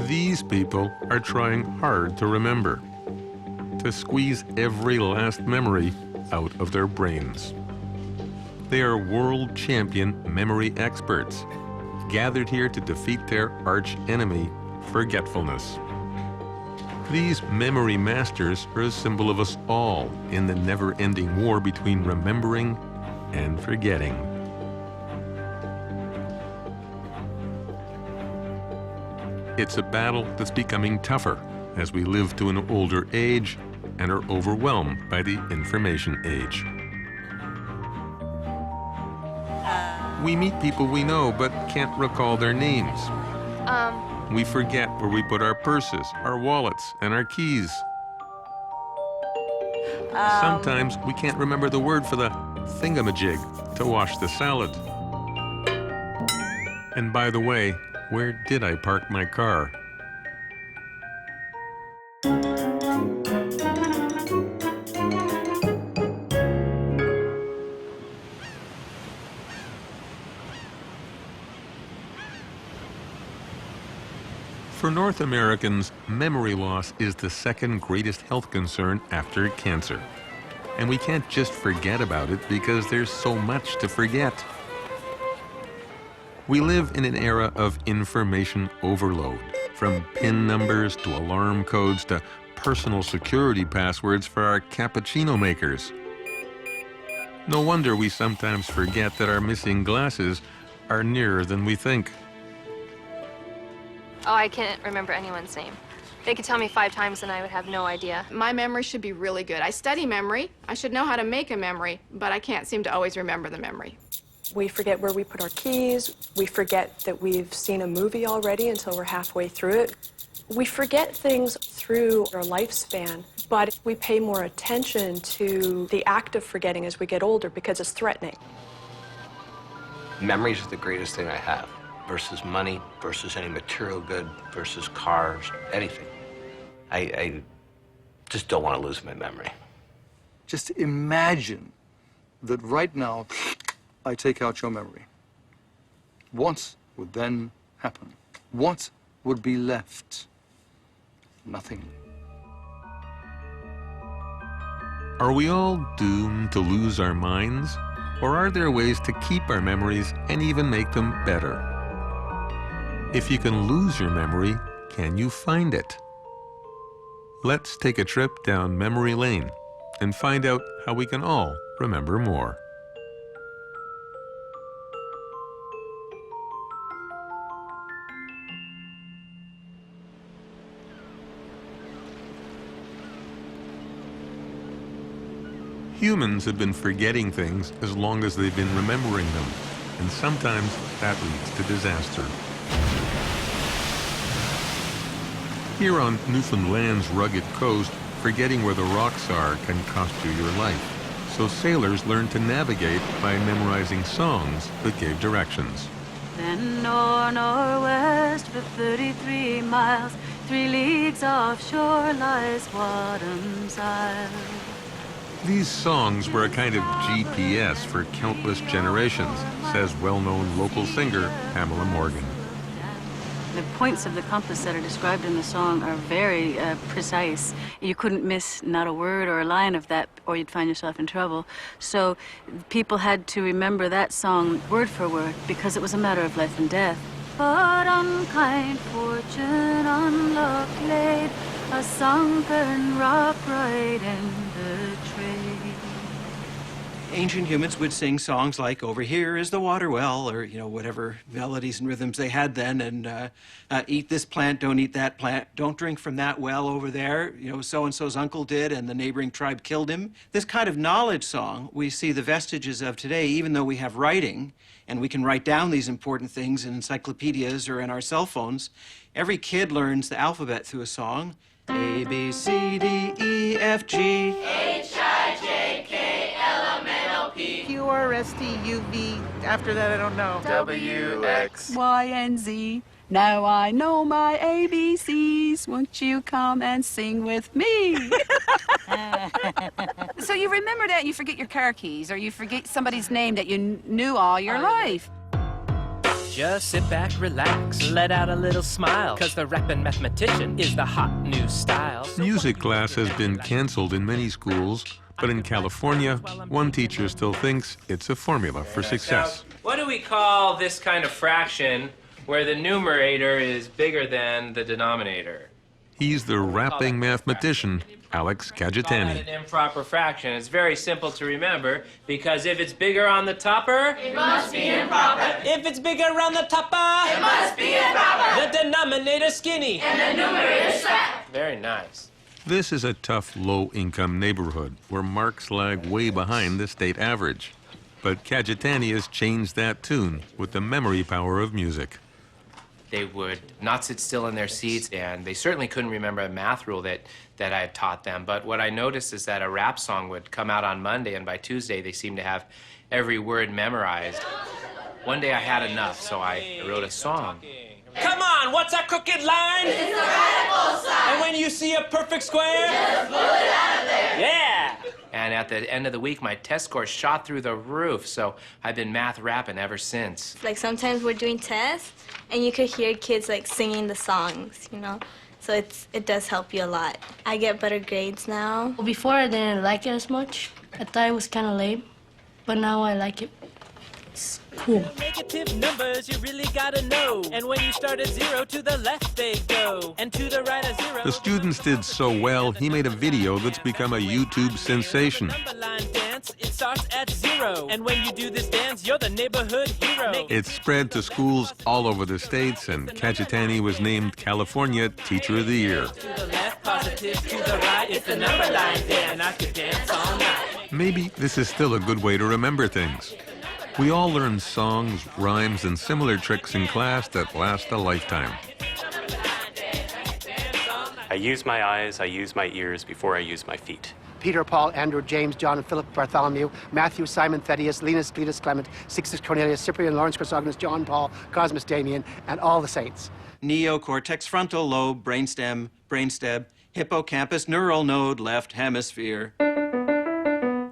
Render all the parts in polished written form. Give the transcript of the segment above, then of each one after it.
These people are trying hard to remember, to squeeze every last memory out of their brains. They are world champion memory experts, gathered here to defeat their arch enemy, forgetfulness. These memory masters are a symbol of us all in the never-ending war between remembering and forgetting. It's a battle that's becoming tougher as we live to an older age and are overwhelmed by the information age. We meet people we know but can't recall their names. We forget where we put our purses, our wallets, and our keys. Sometimes we can't remember the word for the thingamajig to wash the salad. And by the way, where did I park my car? For North Americans, memory loss is the second greatest health concern after cancer. And we can't just forget about it because there's so much to forget. We live in an era of information overload, from PIN numbers to alarm codes to personal security passwords for our cappuccino makers. No wonder we sometimes forget that our missing glasses are nearer than we think. Oh, I can't remember anyone's name. They could tell me 5 times and I would have no idea. My memory should be really good. I study memory. I should know how to make a memory, but I can't seem to always remember the memory. We forget where we put our keys. We forget that we've seen a movie already until we're halfway through it. We forget things through our lifespan, but we pay more attention to the act of forgetting as we get older because it's threatening. Memories are the greatest thing I have, versus money, versus any material good, versus cars, anything. I just don't want to lose my memory. Just imagine that right now, I take out your memory. What would then happen? What would be left? Nothing. Are we all doomed to lose our minds? Or are there ways to keep our memories and even make them better? If you can lose your memory, can you find it? Let's take a trip down memory lane and find out how we can all remember more. Humans have been forgetting things as long as they've been remembering them, and sometimes that leads to disaster. Here on Newfoundland's rugged coast, forgetting where the rocks are can cost you your life. So sailors learned to navigate by memorizing songs that gave directions. Then nor-west for 33 miles, 3 leagues offshore lies Wadham's Isle. These songs were a kind of GPS for countless generations, says well-known local singer Pamela Morgan. The points of the compass that are described in the song are very precise. You couldn't miss not a word or a line of that, or you'd find yourself in trouble. So people had to remember that song word for word because it was a matter of life and death. But unkind fortune on luck laid a sunken rock right in the trade. Ancient humans would sing songs like "Over here is the water well," or whatever melodies and rhythms they had then, and "Eat this plant, don't eat that plant, don't drink from that well over there." So and so's uncle did, and the neighboring tribe killed him. This kind of knowledge song we see the vestiges of today, even though we have writing, and we can write down these important things in encyclopedias or in our cell phones. Every kid learns the alphabet through a song. A, B, C, D, E, F, G, H, I, J, K, L, M, N, O, P, Q, R, S, T, U, V. After that, I don't know. W, X, Y, and Z. Now I know my ABCs. Won't you come and sing with me? So you remember that and you forget your car keys, or you forget somebody's name that you knew all your life. Just sit back, relax, let out a little smile, 'cause the rapping mathematician is the hot new style. Music class has been canceled in many schools, but in California, one teacher still thinks it's a formula for success. What do we call this kind of fraction where the numerator is bigger than the denominator? He's the rapping mathematician, Alex Call that Cagitani. an improper fraction. It's very simple to remember, because if it's bigger on the topper, It must be improper. if it's bigger on the topper, It must be improper. the denominator skinny. And the numerator fat. Very nice. This is a tough, low-income neighborhood where marks lag way behind the state average. But Cagitani has changed that tune with the memory power of music. They would not sit still in their seats, and they certainly couldn't remember a math rule that I had taught them. But what I noticed is that a rap song would come out on Monday, and by Tuesday they seemed to have every word memorized. One day I had enough, so I wrote a song. Come on, what's a crooked line? It's a radical sign. And when you see a perfect square? Just pull it out of there. Yeah! And at the end of the week, my test score shot through the roof, so I've been math rapping ever since. Like sometimes we're doing tests and you could hear kids like singing the songs, you know? So it does help you a lot. I get better grades now. Well, before I didn't like it as much. I thought it was kind of lame, but now I like it. It's cool. Negative numbers you really gotta know. And when you start at 0, to the left they go. And to the right a 0. The students did so well, he made a video that's become a YouTube sensation. Number line dance, it starts at 0. And when you do this dance, you're the neighborhood hero. It spread to schools all over the states, and Cagitani was named California Teacher of the Year. To the left, positive, to the right, it's the number line dance. And I could dance all night. Maybe this is still a good way to remember things. We all learn songs, rhymes, and similar tricks in class that last a lifetime. I use my eyes, I use my ears before I use my feet. Peter, Paul, Andrew, James, John, and Philip, Bartholomew, Matthew, Simon, Thaddeus, Linus, Cletus, Clement, Sixtus, Cornelius, Cyprian, Lawrence, Chrysogonus, John, Paul, Cosmas, Damien, and all the saints. Neocortex, frontal lobe, brainstem, brainstem, hippocampus, neural node, left hemisphere.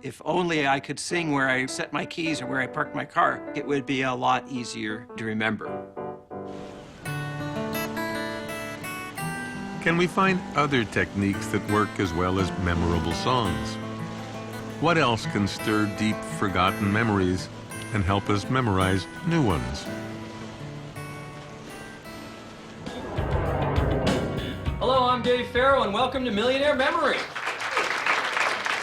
If only I could sing where I set my keys or where I parked my car, it would be a lot easier to remember. Can we find other techniques that work as well as memorable songs? What else can stir deep, forgotten memories and help us memorize new ones? Hello, I'm Dave Farrow, and welcome to Millionaire Memory.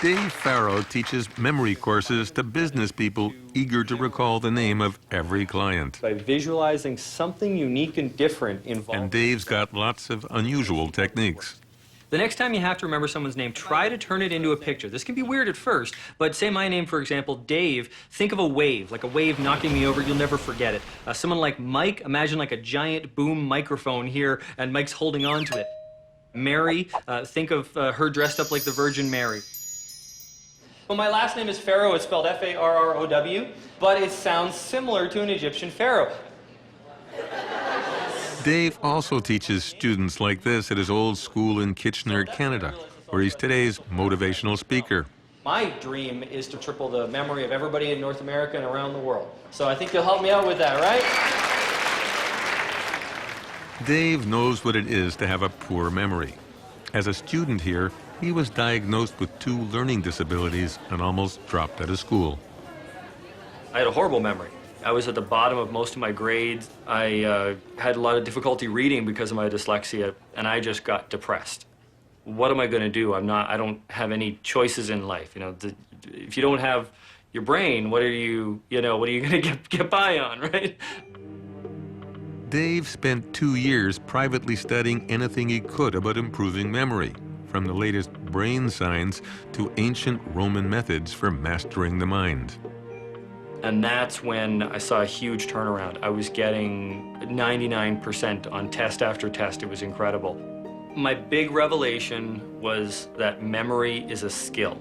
Dave Farrow teaches memory courses to business people eager to recall the name of every client. By visualizing something unique and different involved. And Dave's got lots of unusual techniques. The next time you have to remember someone's name, try to turn it into a picture. This can be weird at first, but say my name, for example, Dave. Think of a wave, like a wave knocking me over. You'll never forget it. Someone like Mike, imagine like a giant boom microphone here, and Mike's holding on to it. Mary, think of her dressed up like the Virgin Mary. Well, my last name is Farrow. It's spelled F-A-R-R-O-W, but it sounds similar to an Egyptian pharaoh. Dave also teaches students like this at his old school in Kitchener, Canada, where he's today's motivational speaker. My dream is to triple the memory of everybody in North America and around the world. So I think you'll help me out with that, right? Dave knows what it is to have a poor memory. As a student here, he was diagnosed with 2 learning disabilities and almost dropped out of school. I had a horrible memory. I was at the bottom of most of my grades. I had a lot of difficulty reading because of my dyslexia, and I just got depressed. What am I going to do? I don't have any choices in life. You know, if you don't have your brain, what are you going to get by on, right? Dave spent 2 years privately studying anything he could about improving memory, from the latest brain science to ancient Roman methods for mastering the mind. And that's when I saw a huge turnaround. I was getting 99% on test after test. It was incredible. My big revelation was that memory is a skill.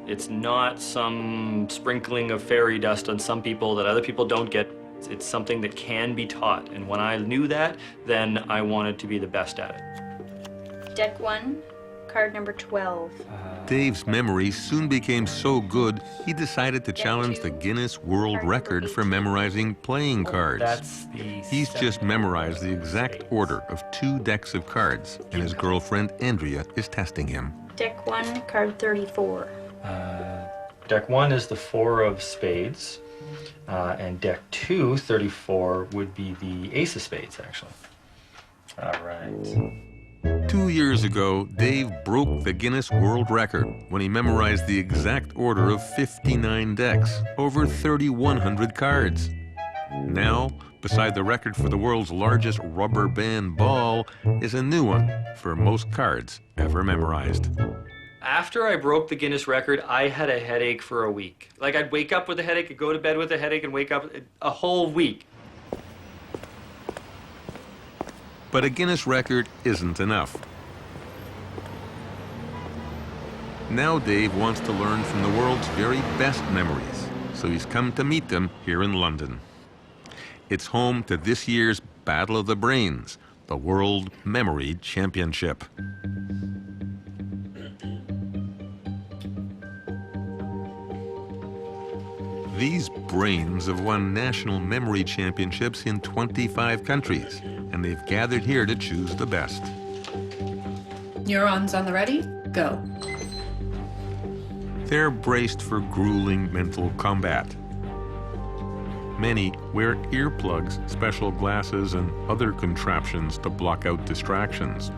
It's not some sprinkling of fairy dust on some people that other people don't get. It's something that can be taught. And when I knew that, then I wanted to be the best at it. Deck 1, card number 12. Dave's memory soon became so good, he decided to challenge the Guinness World Record for memorizing playing cards. That's the He's just memorized the exact order of 2 decks of cards, and his girlfriend Andrea is testing him. Deck 1, card 34. Deck 1 is the 4 of spades, and deck 2, 34, would be the ace of spades, actually. All right. 2 years ago, Dave broke the Guinness World Record when he memorized the exact order of 59 decks, over 3,100 cards. Now, beside the record for the world's largest rubber band ball is a new one for most cards ever memorized. After I broke the Guinness record, I had a headache for a week. Like, I'd wake up with a headache, I'd go to bed with a headache, and wake up a whole week. But a Guinness record isn't enough. Now Dave wants to learn from the world's very best memories, so he's come to meet them here in London. It's home to this year's Battle of the Brains, the World Memory Championship. These brains have won national memory championships in 25 countries, and they've gathered here to choose the best. Neurons on the ready? Go. They're braced for grueling mental combat. Many wear earplugs, special glasses, and other contraptions to block out distractions.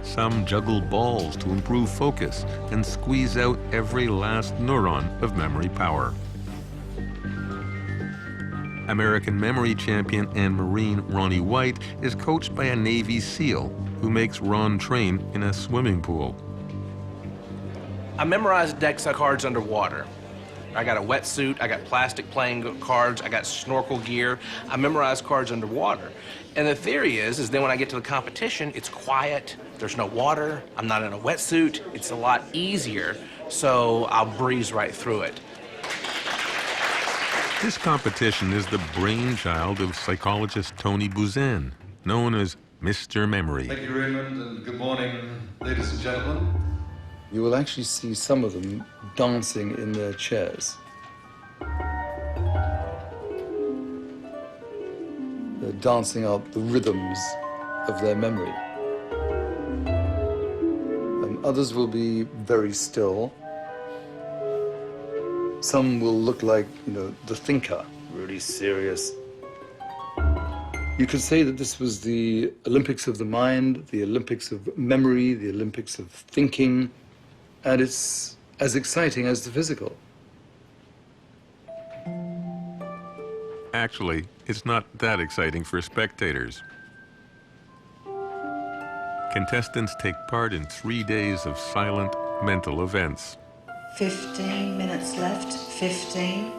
Some juggle balls to improve focus and squeeze out every last neuron of memory power. American memory champion and Marine Ronnie White is coached by a Navy SEAL who makes Ron train in a swimming pool. I memorized decks of cards underwater. I got a wetsuit, I got plastic playing cards, I got snorkel gear. I memorized cards underwater. And the theory is then when I get to the competition, it's quiet, there's no water, I'm not in a wetsuit, it's a lot easier, so I'll breeze right through it. This competition is the brainchild of psychologist Tony Buzan, known as Mr. Memory. Thank you, Raymond, and good morning, ladies and gentlemen. You will actually see some of them dancing in their chairs. They're dancing out the rhythms of their memory. And others will be very still. Some will look like, the thinker, really serious. You could say that this was the Olympics of the mind, the Olympics of memory, the Olympics of thinking, and it's as exciting as the physical. Actually, it's not that exciting for spectators. Contestants take part in 3 days of silent mental events. 15 minutes left, 15.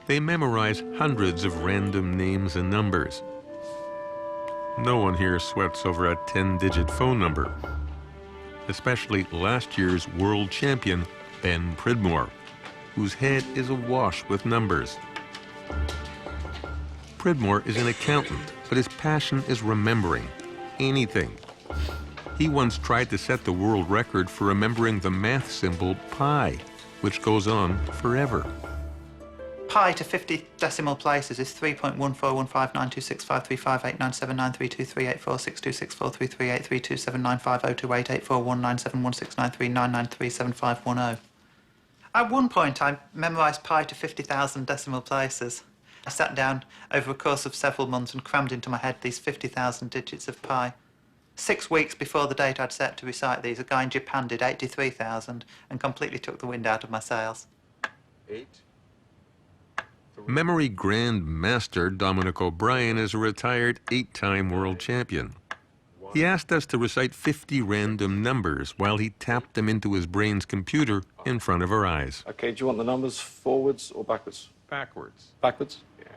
They memorize hundreds of random names and numbers. No one here sweats over a 10-digit phone number, especially last year's world champion, Ben Pridmore, whose head is awash with numbers. Pridmore is an accountant, but his passion is remembering anything. He once tried to set the world record for remembering the math symbol pi, which goes on forever. Pi to 50 decimal places is 3.14159265358979323846264338379502884197169399375110. At one point, I memorised pi to 50,000 decimal places. I sat down over a course of several months and crammed into my head these 50,000 digits of pi. 6 weeks before the date I'd set to recite these, a guy in Japan did 83,000 and completely took the wind out of my sails. 8. Memory Grand Master Dominic O'Brien is a retired 8-time world champion. He asked us to recite 50 random numbers while he tapped them into his brain's computer in front of our eyes. Okay, do you want the numbers forwards or backwards? Backwards. Backwards? Yeah.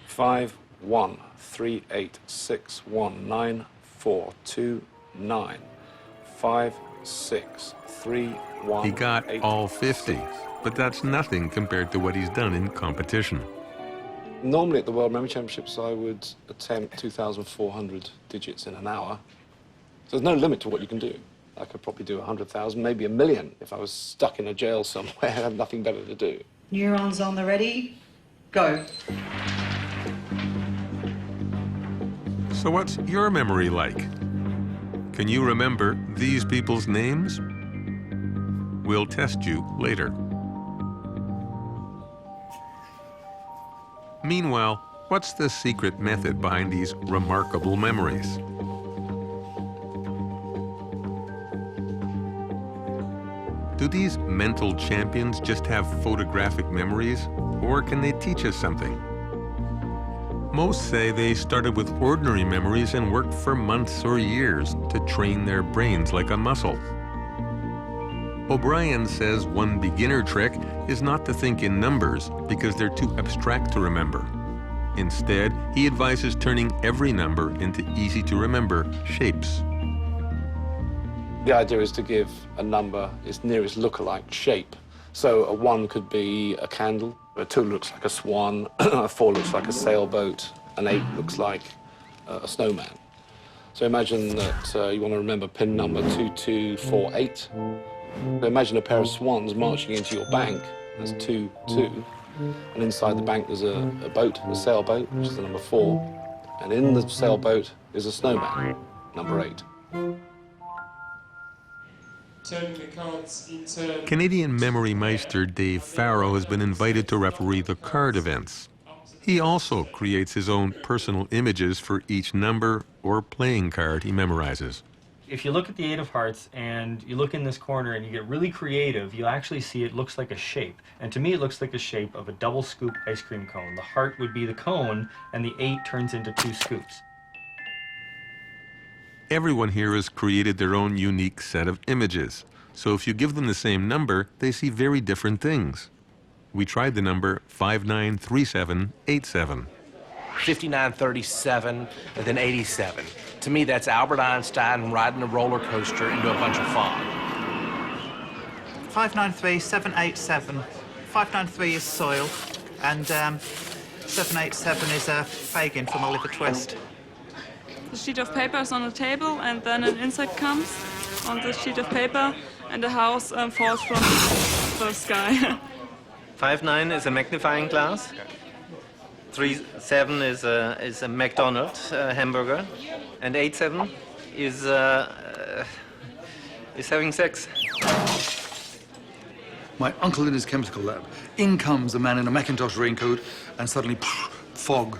5, 1, 3, 8, 6, 1, 9, 4, 2, 9, 5, 6, 3, 1, He got 8, all 50, but that's nothing compared to what he's done in competition. Normally at the World Memory Championships, I would attempt 2,400 digits in an hour. So there's no limit to what you can do. I could probably do 100,000, maybe 1 million if I was stuck in a jail somewhere and had nothing better to do. Neurons on the ready, go. So what's your memory like? Can you remember these people's names? We'll test you later. Meanwhile, what's the secret method behind these remarkable memories? Do these mental champions just have photographic memories, or can they teach us something? Most say they started with ordinary memories and worked for months or years to train their brains like a muscle. O'Brien says one beginner trick is not to think in numbers because they're too abstract to remember. Instead, he advises turning every number into easy-to-remember shapes. The idea is to give a number its nearest lookalike shape. So a 1 could be a candle, a 2 looks like a swan, a 4 looks like a sailboat, an 8 looks like a snowman. So imagine that you want to remember pin number 2248. So imagine a pair of swans marching into your bank. That's 2, 2. And inside the bank there's a boat, a sailboat, which is the number 4. And in the sailboat is a snowman, number 8. Canadian memory meister Dave Farrow has been invited to referee the card events. He also creates his own personal images for each number or playing card he memorizes. If you look at the 8 of hearts and you look in this corner and you get really creative, you'll actually see it looks like a shape. And to me, it looks like the shape of a double scoop ice cream cone. The heart would be the cone, and the 8 turns into 2 scoops. Everyone here has created their own unique set of images. So if you give them the same number, they see very different things. We tried the number 593787. 5937 and then 87. To me, that's Albert Einstein riding a roller coaster into a bunch of fog. 593787. 593 is soil, and 787 is Fagin from Oliver Twist. The sheet of paper is on the table, and then an insect comes on the sheet of paper, and the house falls from the sky. 59 is a magnifying glass. 37 is a McDonald's hamburger, and 87 is having sex. My uncle in his chemical lab. In comes a man in a Macintosh raincoat, and suddenly, fog.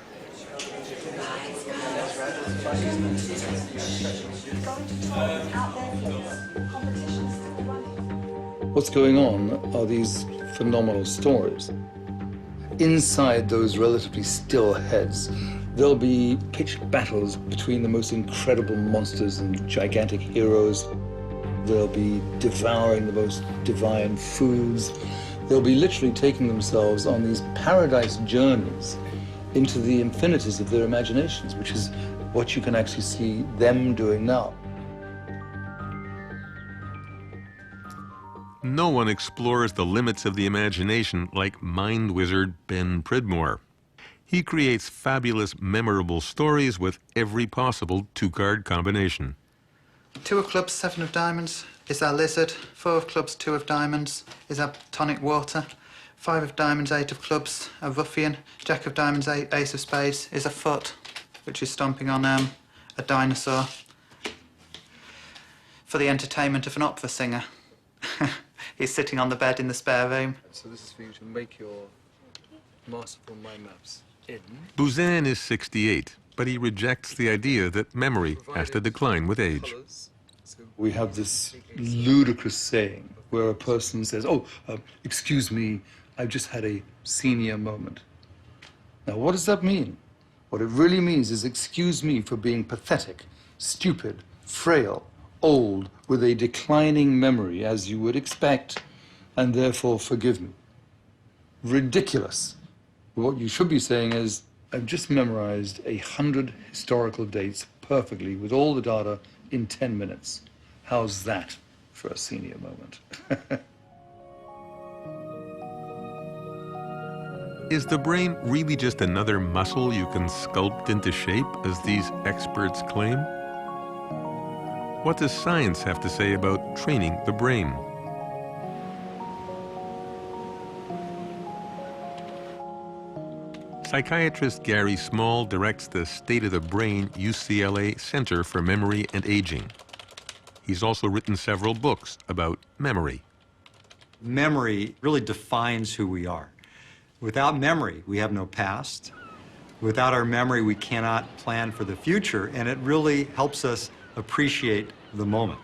What's going on are these phenomenal stories. Inside those relatively still heads, there'll be pitched battles between the most incredible monsters and gigantic heroes. They'll be devouring the most divine foods. They'll be literally taking themselves on these paradise journeys into the infinities of their imaginations, which is what you can actually see them doing now. No one explores the limits of the imagination like mind wizard Ben Pridmore. He creates fabulous, memorable stories with every possible 2-card combination. 2 of clubs, 7 of diamonds is our lizard. 4 of clubs, 2 of diamonds is our tonic water. 5 of diamonds, 8 of clubs, a ruffian. Jack of diamonds, ace of spades is a foot, which is stomping on a dinosaur for the entertainment of an opera singer. He's sitting on the bed in the spare room. So this is for you to make your masterful mind maps in. Buzan is 68, but he rejects the idea that memory has to decline with age. We have this ludicrous saying where a person says, excuse me, I've just had a senior moment. Now, what does that mean? What it really means is, excuse me for being pathetic, stupid, frail, old, with a declining memory, as you would expect, and therefore forgive me. Ridiculous. What you should be saying is, I've just memorized 100 historical dates perfectly with all the data in 10 minutes. How's that for a senior moment? Is the brain really just another muscle you can sculpt into shape, as these experts claim? What does science have to say about training the brain? Psychiatrist Gary Small directs the State of the Brain UCLA Center for Memory and Aging. He's also written several books about memory. Memory really defines who we are. Without memory, we have no past. Without our memory, we cannot plan for the future, and it really helps us appreciate the moment.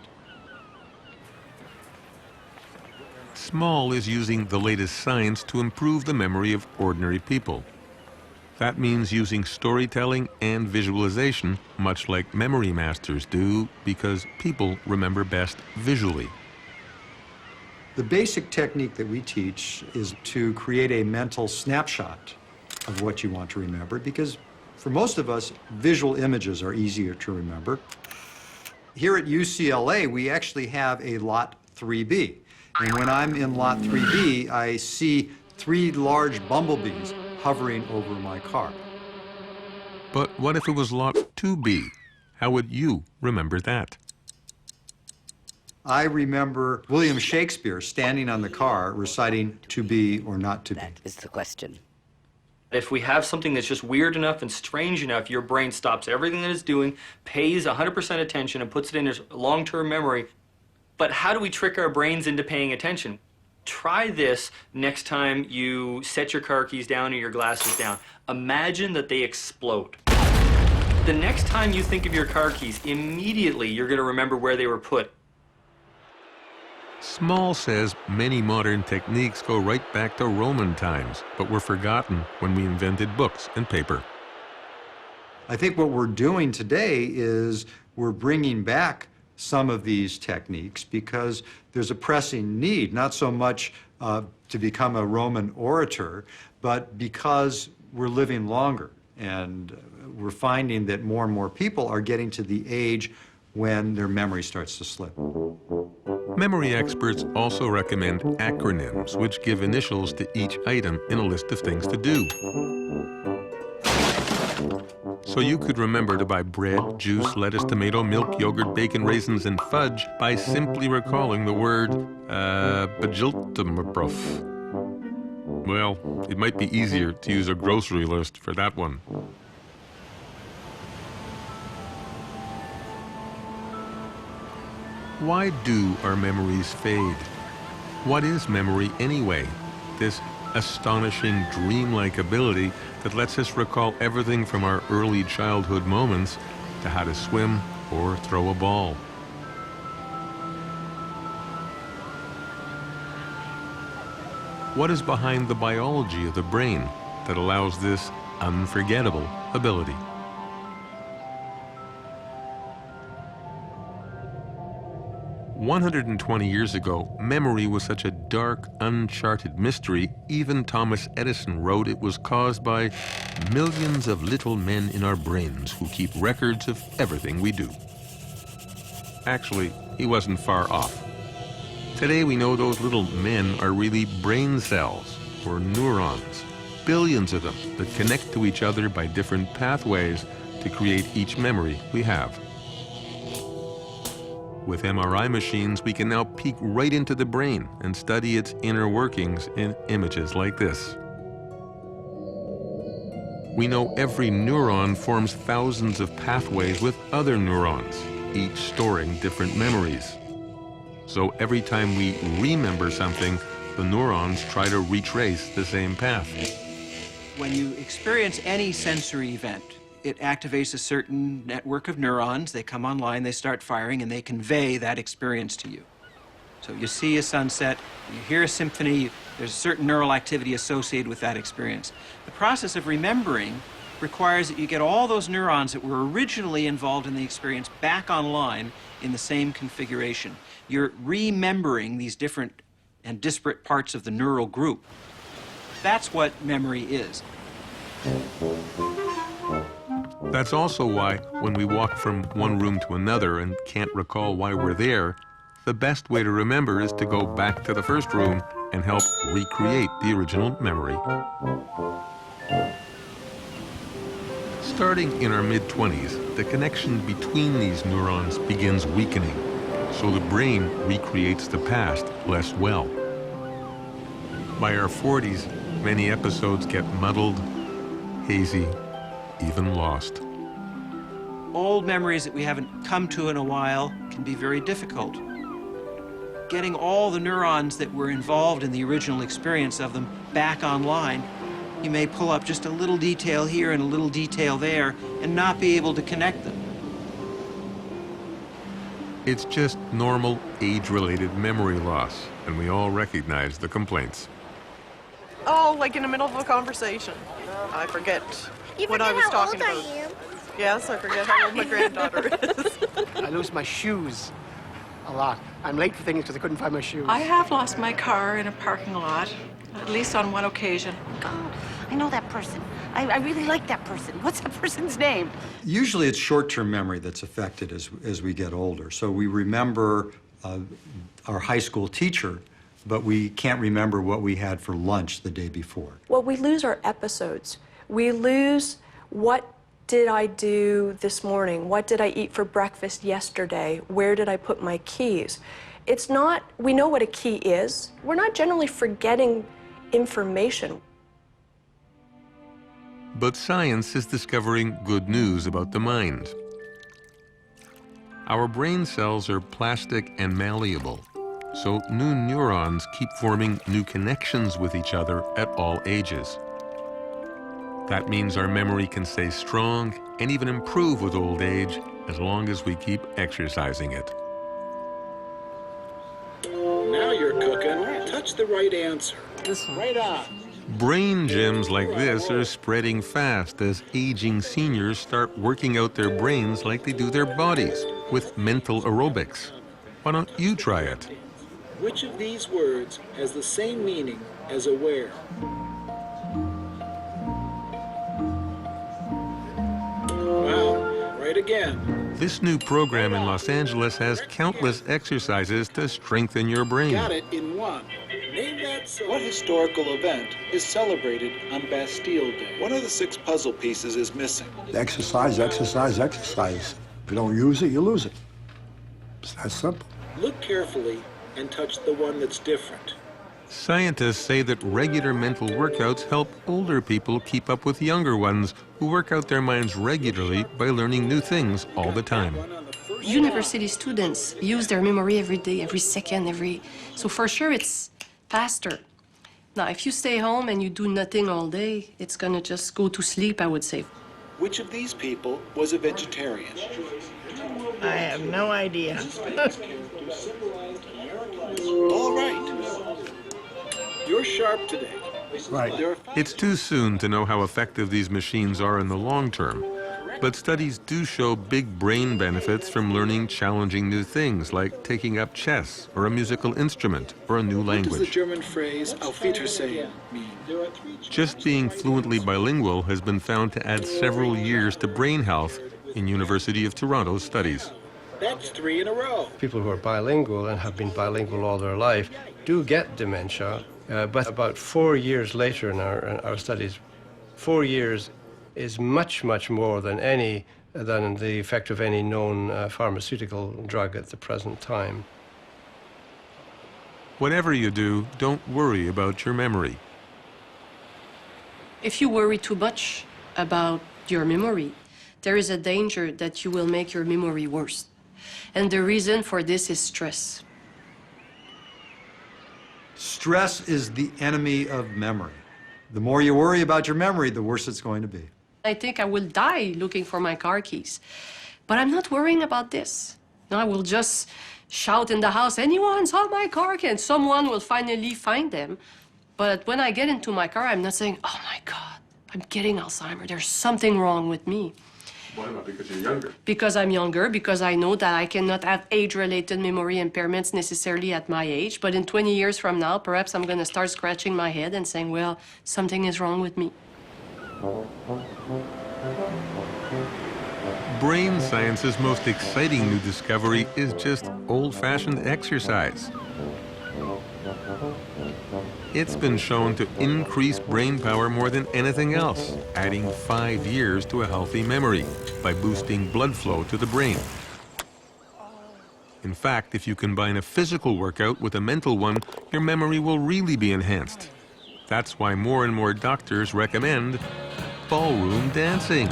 Small is using the latest science to improve the memory of ordinary people. That means using storytelling and visualization, much like memory masters do, because people remember best visually. The basic technique that we teach is to create a mental snapshot of what you want to remember, because for most of us, visual images are easier to remember. Here at UCLA, we actually have a Lot 3B. And when I'm in Lot 3B, I see 3 large bumblebees hovering over my car. But what if it was Lot 2B? How would you remember that? I remember William Shakespeare standing on the car reciting "to be or not to be." That is the question. If we have something that's just weird enough and strange enough, your brain stops everything that it's doing, pays 100% attention, and puts it in its long-term memory. But how do we trick our brains into paying attention? Try this next time you set your car keys down or your glasses down. Imagine that they explode. The next time you think of your car keys, immediately you're going to remember where they were put. Small says many modern techniques go right back to Roman times, but were forgotten when we invented books and paper. I think what we're doing today is we're bringing back some of these techniques because there's a pressing need, not so much to become a Roman orator, but because we're living longer and we're finding that more and more people are getting to the age when their memory starts to slip. Memory experts also recommend acronyms, which give initials to each item in a list of things to do. So you could remember to buy bread, juice, lettuce, tomato, milk, yogurt, bacon, raisins, and fudge by simply recalling the word bajiltumabrof. Well, it might be easier to use a grocery list for that one. Why do our memories fade? What is memory anyway? This astonishing dreamlike ability that lets us recall everything from our early childhood moments to how to swim or throw a ball. What is behind the biology of the brain that allows this unforgettable ability? "120 years ago, memory was such a dark, uncharted mystery, even Thomas Edison wrote it was caused by millions of little men in our brains who keep records of everything we do." Actually, he wasn't far off. Today we know those little men are really brain cells, or neurons, billions of them that connect to each other by different pathways to create each memory we have. With MRI machines, we can now peek right into the brain and study its inner workings in images like this. We know every neuron forms thousands of pathways with other neurons, each storing different memories. So every time we remember something, the neurons try to retrace the same path. When you experience any sensory event, it activates a certain network of neurons. They come online, they start firing, and they convey that experience to you. So you see a sunset, you hear a symphony, there's a certain neural activity associated with that experience. The process of remembering requires that you get all those neurons that were originally involved in the experience back online in the same configuration. You're remembering these different and disparate parts of the neural group. That's what memory is. That's also why, when we walk from one room to another and can't recall why we're there, the best way to remember is to go back to the first room and help recreate the original memory. Starting in our mid-20s, the connection between these neurons begins weakening, so the brain recreates the past less well. By our 40s, many episodes get muddled, hazy, even lost. Old memories that we haven't come to in a while can be very difficult. Getting all the neurons that were involved in the original experience of them back online, you may pull up just a little detail here and a little detail there and not be able to connect them. It's just normal age-related memory loss, and we all recognize the complaints. Oh, like in the middle of a conversation. I forget what I was talking about. Yes, I forget how old my granddaughter is. I lose my shoes a lot. I'm late for things because I couldn't find my shoes. I have lost my car in a parking lot, at least on one occasion. God, I know that person. I really like that person. What's that person's name? Usually it's short-term memory that's affected as we get older. So we remember our high school teacher, but we can't remember what we had for lunch the day before. Well, we lose our episodes. We lose what did I do this morning? What did I eat for breakfast yesterday? Where did I put my keys? It's not, we know what a key is. We're not generally forgetting information. But science is discovering good news about the mind. Our brain cells are plastic and malleable, so new neurons keep forming new connections with each other at all ages. That means our memory can stay strong and even improve with old age as long as we keep exercising it. Now you're cooking. Touch the right answer. Right on. Brain gyms like this are spreading fast as aging seniors start working out their brains like they do their bodies, with mental aerobics. Why don't you try it? Which of these words has the same meaning as aware? Wow, right again. This new program in Los Angeles has countless exercises to strengthen your brain. Got it in one. Name that song. What historical event is celebrated on Bastille Day? One of the 6 puzzle pieces is missing. Exercise, exercise, exercise. If you don't use it, you lose it. It's that simple. Look carefully and touch the one that's different. Scientists say that regular mental workouts help older people keep up with younger ones who work out their minds regularly by learning new things all the time. University students use their memory every day, every second, so for sure it's faster. Now, if you stay home and you do nothing all day, it's gonna just go to sleep, I would say. Which of these people was a vegetarian? I have no idea. All right. You're sharp today. Right. It's too soon to know how effective these machines are in the long term, but studies do show big brain benefits from learning challenging new things like taking up chess or a musical instrument or a new What does the language. German phrase auf Wiedersehen mean? Just being fluently bilingual has been found to add several years to brain health in University of Toronto's studies. That's 3 in a row. People who are bilingual and have been bilingual all their life do get dementia, but about 4 years later in our studies, 4 years is much, much more than the effect of any known pharmaceutical drug at the present time. Whatever you do, don't worry about your memory. If you worry too much about your memory, there is a danger that you will make your memory worse. And the reason for this is stress. Stress is the enemy of memory. The more you worry about your memory, the worse it's going to be. I think I will die looking for my car keys. But I'm not worrying about this. No, I will just shout in the house, anyone saw my car keys? And someone will finally find them. But when I get into my car, I'm not saying, oh my God, I'm getting Alzheimer's. There's something wrong with me. Why not? Because you're younger. Because I'm younger, because I know that I cannot have age-related memory impairments necessarily at my age. But in 20 years from now, perhaps I'm going to start scratching my head and saying, well, something is wrong with me. Brain science's most exciting new discovery is just old-fashioned exercise. It's been shown to increase brain power more than anything else, adding 5 years to a healthy memory by boosting blood flow to the brain. In fact, if you combine a physical workout with a mental one, your memory will really be enhanced. That's why more and more doctors recommend ballroom dancing.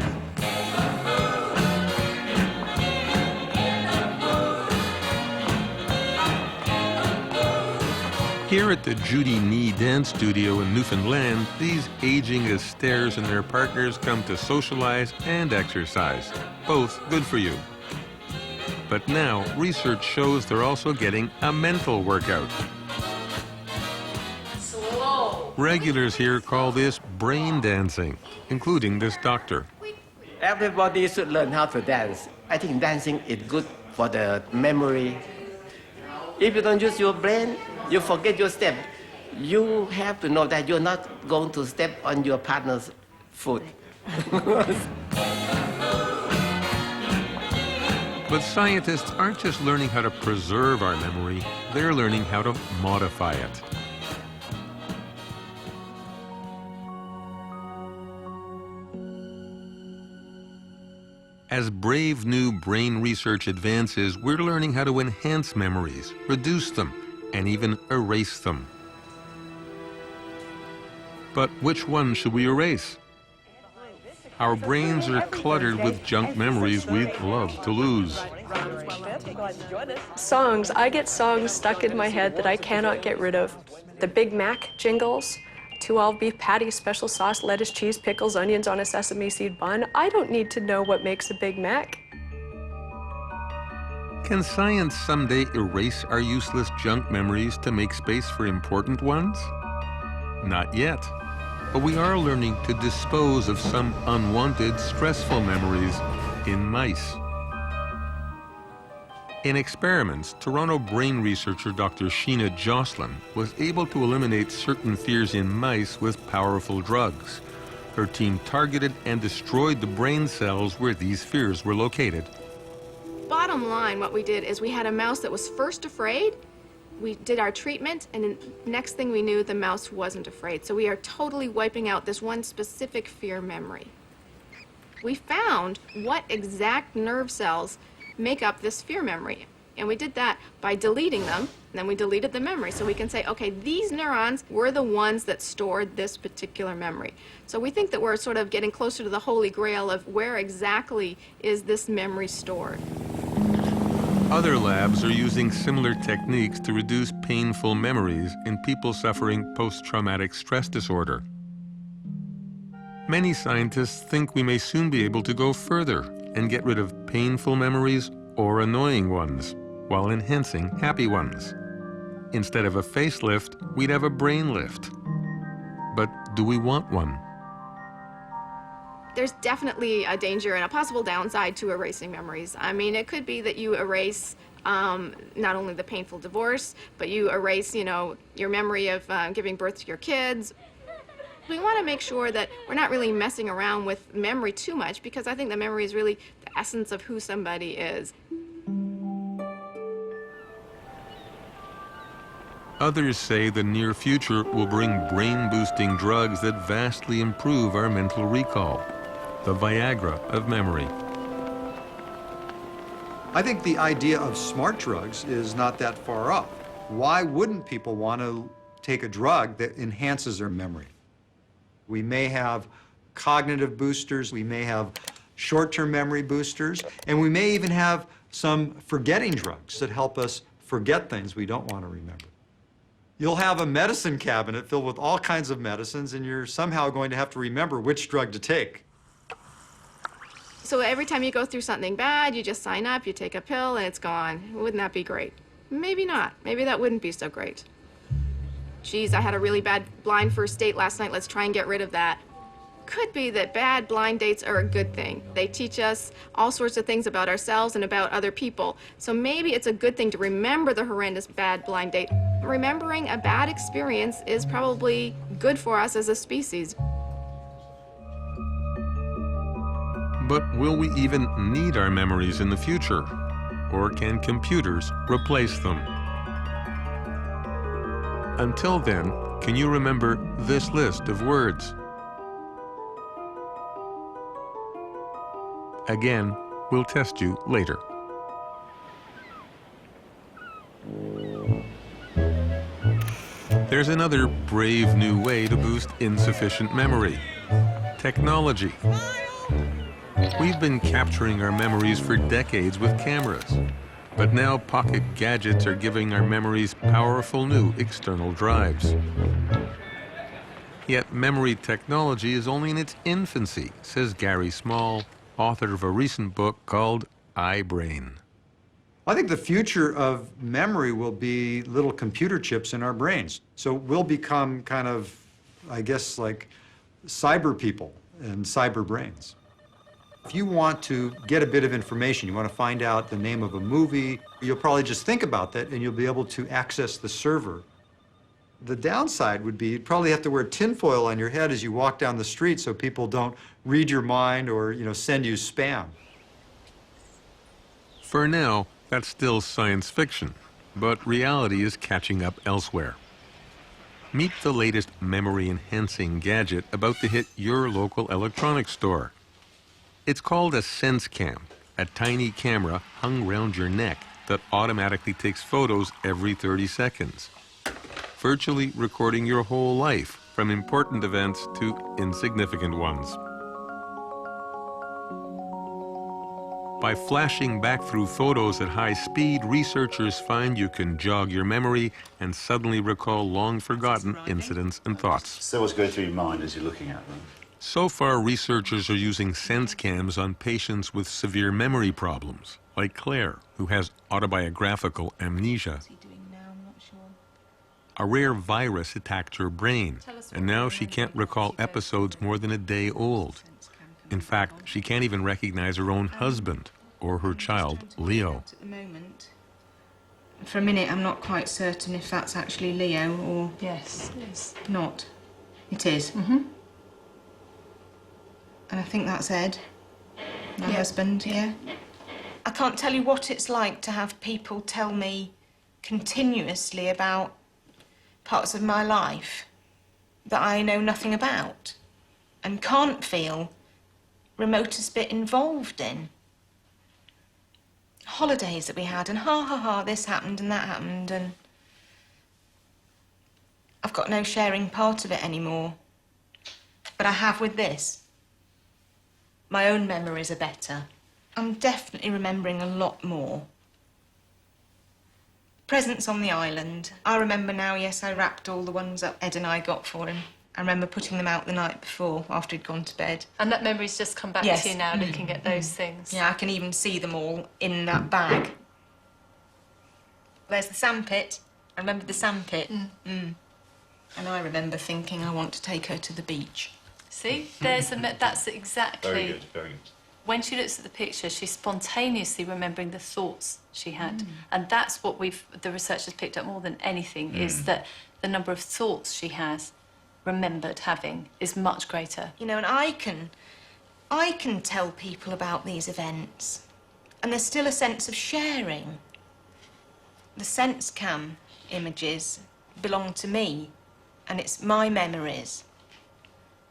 Here at the Judy Knee Dance Studio in Newfoundland, these aging esters and their partners come to socialize and exercise. Both good for you. But now, research shows they're also getting a mental workout. Slow. Regulars here call this brain dancing, including this doctor. Everybody should learn how to dance. I think dancing is good for the memory. If you don't use your brain, you forget your step. You have to know that you're not going to step on your partner's foot. But scientists aren't just learning how to preserve our memory, they're learning how to modify it. As brave new brain research advances, we're learning how to enhance memories, reduce them, and even erase them. But which one should we erase? Our brains are cluttered with junk memories we'd love to lose. Songs. I get songs stuck in my head that I cannot get rid of. The Big Mac jingles, 2 all beef patties, special sauce, lettuce, cheese, pickles, onions on a sesame seed bun. I don't need to know what makes a Big Mac. Can science someday erase our useless junk memories to make space for important ones? Not yet. But we are learning to dispose of some unwanted, stressful memories in mice. In experiments, Toronto brain researcher Dr. Sheena Jocelyn was able to eliminate certain fears in mice with powerful drugs. Her team targeted and destroyed the brain cells where these fears were located. Bottom line, what we did is we had a mouse that was first afraid. We did our treatment, and the next thing we knew, the mouse wasn't afraid. So we are totally wiping out this one specific fear memory. We found what exact nerve cells make up this fear memory. And we did that by deleting them, and then we deleted the memory. So we can say, okay, these neurons were the ones that stored this particular memory. So we think that we're sort of getting closer to the holy grail of where exactly is this memory stored. Other labs are using similar techniques to reduce painful memories in people suffering post-traumatic stress disorder. Many scientists think we may soon be able to go further and get rid of painful memories or annoying ones, while enhancing happy ones. Instead of a facelift, we'd have a brain lift. But do we want one? There's definitely a danger and a possible downside to erasing memories. I mean, it could be that you erase not only the painful divorce, but you erase, your memory of giving birth to your kids. We want to make sure that we're not really messing around with memory too much, because I think the memory is really the essence of who somebody is. Others say the near future will bring brain-boosting drugs that vastly improve our mental recall, the Viagra of memory. I think the idea of smart drugs is not that far off. Why wouldn't people want to take a drug that enhances their memory? We may have cognitive boosters, we may have short-term memory boosters, and we may even have some forgetting drugs that help us forget things we don't want to remember. You'll have a medicine cabinet filled with all kinds of medicines, and you're somehow going to have to remember which drug to take. So every time you go through something bad, you just sign up, you take a pill, and it's gone. Wouldn't that be great? Maybe not. Maybe that wouldn't be so great. Geez, I had a really bad blind first date last night. Let's try and get rid of that. Could be that bad blind dates are a good thing. They teach us all sorts of things about ourselves and about other people. So maybe it's a good thing to remember the horrendous bad blind date. Remembering a bad experience is probably good for us as a species. But will we even need our memories in the future? Or can computers replace them? Until then, Can you remember this list of words? Again, we'll test you later. There's another brave new way to boost insufficient memory: technology. We've been capturing our memories for decades with cameras, but now pocket gadgets are giving our memories powerful new external drives. Yet memory technology is only in its infancy, says Gary Small, author of a recent book called iBrain. I think the future of memory will be little computer chips in our brains. So we'll become kind of, I guess, like cyber people and cyber brains. If you want to get a bit of information, you want to find out the name of a movie, you'll probably just think about that and you'll be able to access the server. The downside would be you'd probably have to wear tinfoil on your head as you walk down the street so people don't read your mind or, send you spam. For now, that's still science fiction, but reality is catching up elsewhere. Meet the latest memory-enhancing gadget about to hit your local electronics store. It's called a SenseCam, a tiny camera hung round your neck that automatically takes photos every 30 seconds, virtually recording your whole life, from important events to insignificant ones. By flashing back through photos at high speed, researchers find you can jog your memory and suddenly recall long-forgotten incidents and thoughts. So what's going through your mind as you're looking at them? So far, researchers are using SenseCams on patients with severe memory problems, like Claire, who has autobiographical amnesia. A rare virus attacked her brain, and now she can't recall episodes more than a day old. In fact, she can't even recognize her own husband or her child, Leo. At the moment, for a minute, I'm not quite certain if that's actually Leo or Yes, it is. not. It is. Mm-hmm. And I think that's Ed, my Yeah. husband, yeah. I can't tell you what it's like to have people tell me continuously about parts of my life that I know nothing about and can't feel remotest bit involved in. Holidays that we had, and ha, this happened and that happened, and I've got no sharing part of it anymore. But I have with this. My own memories are better. I'm definitely remembering a lot more. Presents on the island. I remember now, yes, I wrapped all the ones up Ed and I got for him. I remember putting them out the night before, after he'd gone to bed. And that memory's just come back Yes. to you now, looking at those things. Yeah, I can even see them all in that bag. There's the sandpit. I remember the sandpit. And I remember thinking I want to take her to the beach. See, that's exactly. Very good, very good. When she looks at the picture, she's spontaneously remembering the thoughts she had. And that's what the researchers picked up more than anything, is that the number of thoughts she has remembered having is much greater. You know, and I can tell people about these events, and there's still a sense of sharing. The SenseCam images belong to me, and it's my memories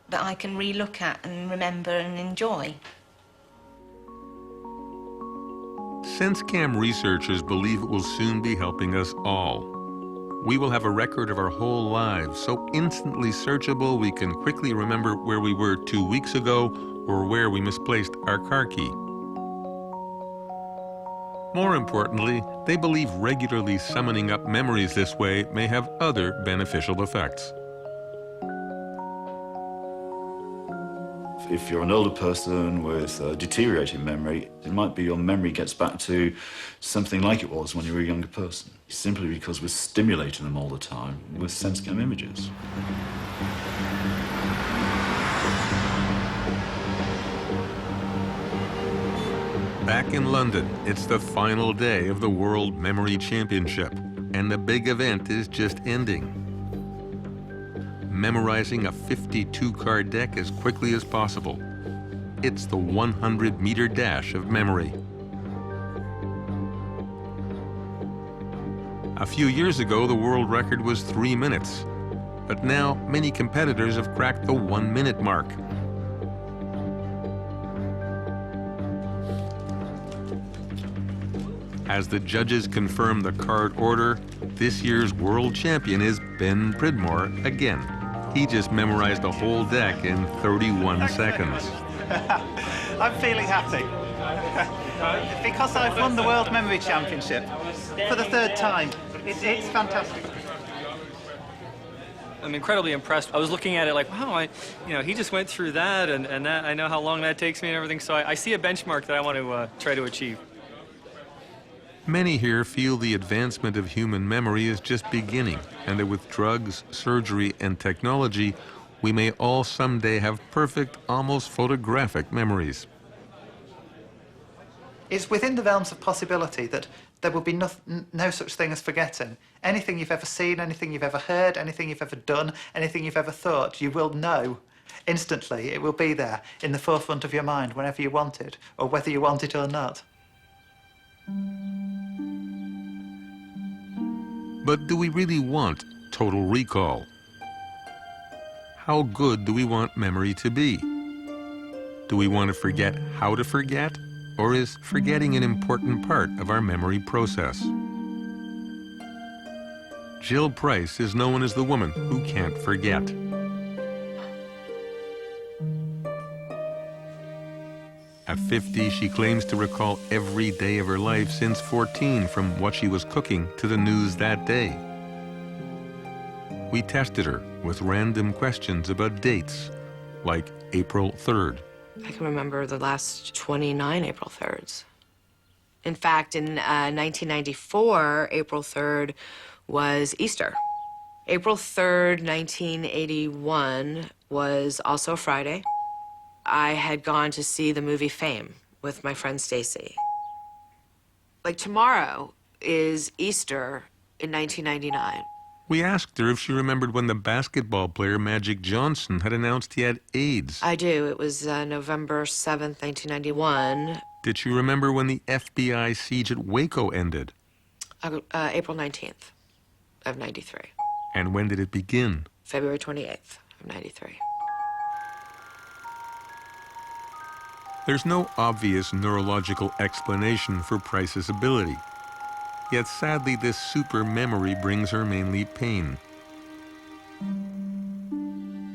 that I can re-look at and remember and enjoy. SenseCam researchers believe it will soon be helping us all. We will have a record of our whole lives, so instantly searchable we can quickly remember where we were 2 weeks ago or where we misplaced our car key. More importantly, they believe regularly summoning up memories this way may have other beneficial effects. If you're an older person with deteriorating memory, it might be your memory gets back to something like it was when you were a younger person, simply because we're stimulating them all the time with SenseCam images. Back in London, it's the final day of the World Memory Championship, and the big event is just ending. Memorizing a 52-card deck as quickly as possible. It's the 100-meter dash of memory. A few years ago, the world record was 3 minutes. But now, many competitors have cracked the 1-minute mark. As the judges confirm the card order, this year's world champion is Ben Pridmore again. He just memorized a whole deck in 31 seconds. I'm feeling happy. Because I've won the World Memory Championship for the 3rd time. It's fantastic. I'm incredibly impressed. I was looking at it like, wow, he just went through that, and that, I know how long that takes me and everything, so I see a benchmark that I want to try to achieve. Many here feel the advancement of human memory is just beginning, and that with drugs, surgery, and technology, we may all someday have perfect, almost photographic memories. It's within the realms of possibility that there will be no such thing as forgetting. Anything you've ever seen, anything you've ever heard, anything you've ever done, anything you've ever thought, you will know instantly. It will be there in the forefront of your mind whenever you want it, or whether you want it or not. But do we really want total recall? How good do we want memory to be? Do we want to forget how to forget? Or is forgetting an important part of our memory process? Jill Price is known as the woman who can't forget. At 50, she claims to recall every day of her life since 14, from what she was cooking to the news that day. We tested her with random questions about dates, like April 3rd. I can remember the last 29 April 3rds. In fact, in 1994, April 3rd was Easter. April 3rd, 1981 was also a Friday. I had gone to see the movie Fame with my friend Stacy. Like tomorrow is Easter in 1999. We asked her if she remembered when the basketball player Magic Johnson had announced he had AIDS. I do. It was November 7th, 1991. Did she remember when the FBI siege at Waco ended? April 19th of 93. And when did it begin? February 28th of 93. There's no obvious neurological explanation for Price's ability. Yet sadly, this super memory brings her mainly pain.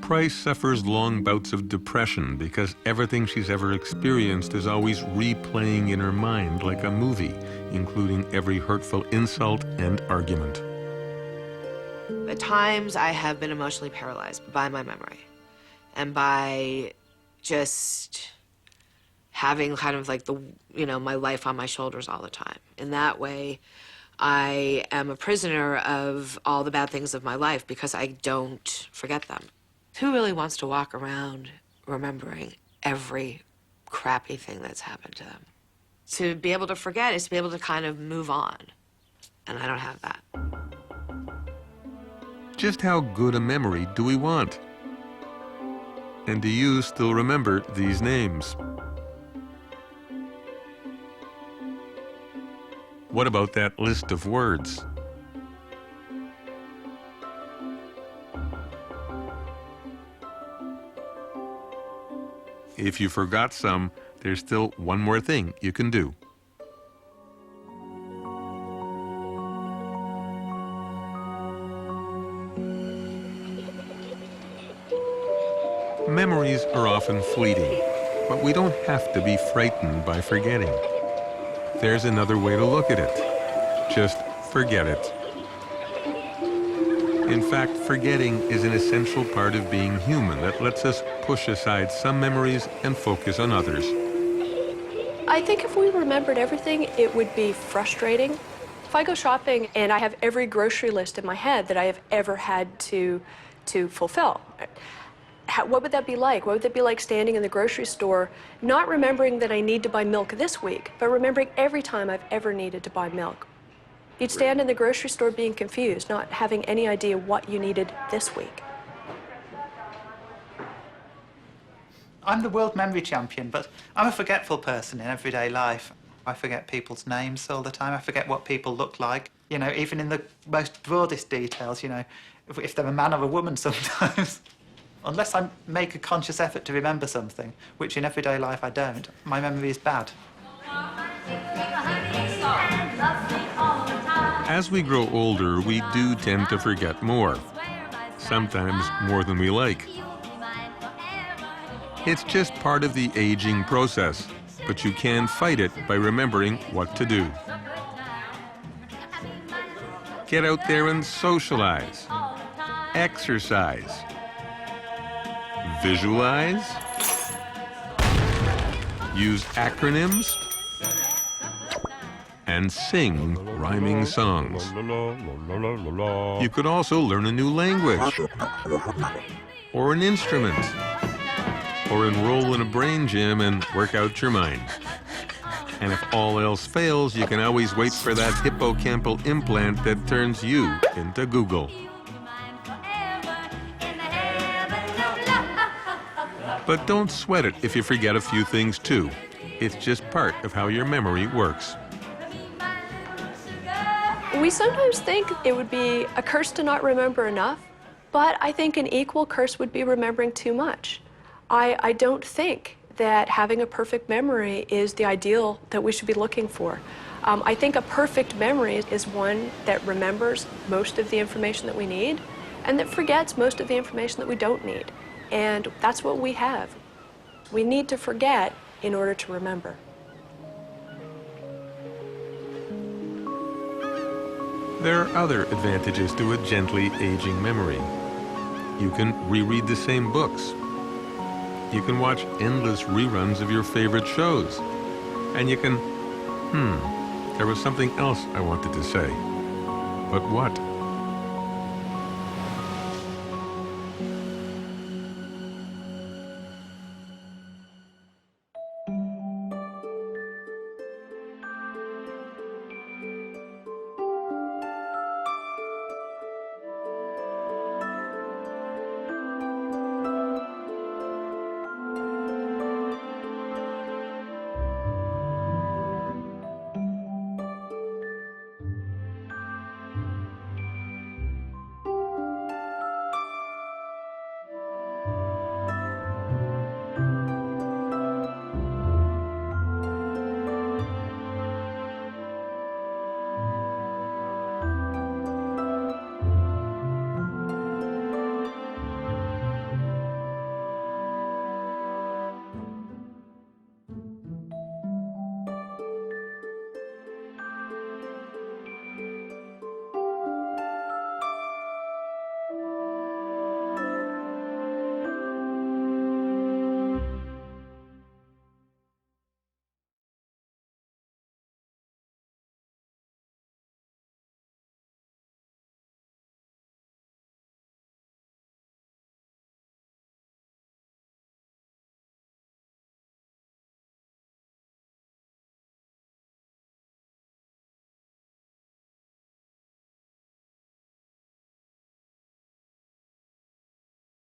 Price suffers long bouts of depression because everything she's ever experienced is always replaying in her mind like a movie, including every hurtful insult and argument. At times, I have been emotionally paralyzed by my memory and by just having kind of like my life on my shoulders all the time. In that way, I am a prisoner of all the bad things of my life because I don't forget them. Who really wants to walk around remembering every crappy thing that's happened to them? To be able to forget is to be able to kind of move on. And I don't have that. Just how good a memory do we want? And do you still remember these names? What about that list of words? If you forgot some, there's still one more thing you can do. Memories are often fleeting, but we don't have to be frightened by forgetting. There's another way to look at it. Just forget it. In fact, forgetting is an essential part of being human that lets us push aside some memories and focus on others. I think if we remembered everything, it would be frustrating. If I go shopping and I have every grocery list in my head that I have ever had to fulfill, what would that be like? What would that be like standing in the grocery store, not remembering that I need to buy milk this week, but remembering every time I've ever needed to buy milk? You'd stand in the grocery store being confused, not having any idea what you needed this week. I'm the world memory champion, but I'm a forgetful person in everyday life. I forget people's names all the time. I forget what people look like. You know, even in the most broadest details, you know, if they're a man or a woman sometimes. Unless I make a conscious effort to remember something, which in everyday life I don't, my memory is bad. As we grow older, we do tend to forget more, sometimes more than we like. It's just part of the aging process, but you can fight it by remembering what to do. Get out there and socialize, exercise, visualize, use acronyms, and sing rhyming songs. You could also learn a new language, or an instrument, or enroll in a brain gym and work out your mind. And if all else fails, you can always wait for that hippocampal implant that turns you into Google. But don't sweat it if you forget a few things too. It's just part of how your memory works. We sometimes think it would be a curse to not remember enough, but I think an equal curse would be remembering too much. I don't think that having a perfect memory is the ideal that we should be looking for. I think a perfect memory is one that remembers most of the information that we need and that forgets most of the information that we don't need. And that's what we have. We need to forget in order to remember. There are other advantages to a gently aging memory. You can reread the same books. You can watch endless reruns of your favorite shows. And you can, there was something else I wanted to say. But what?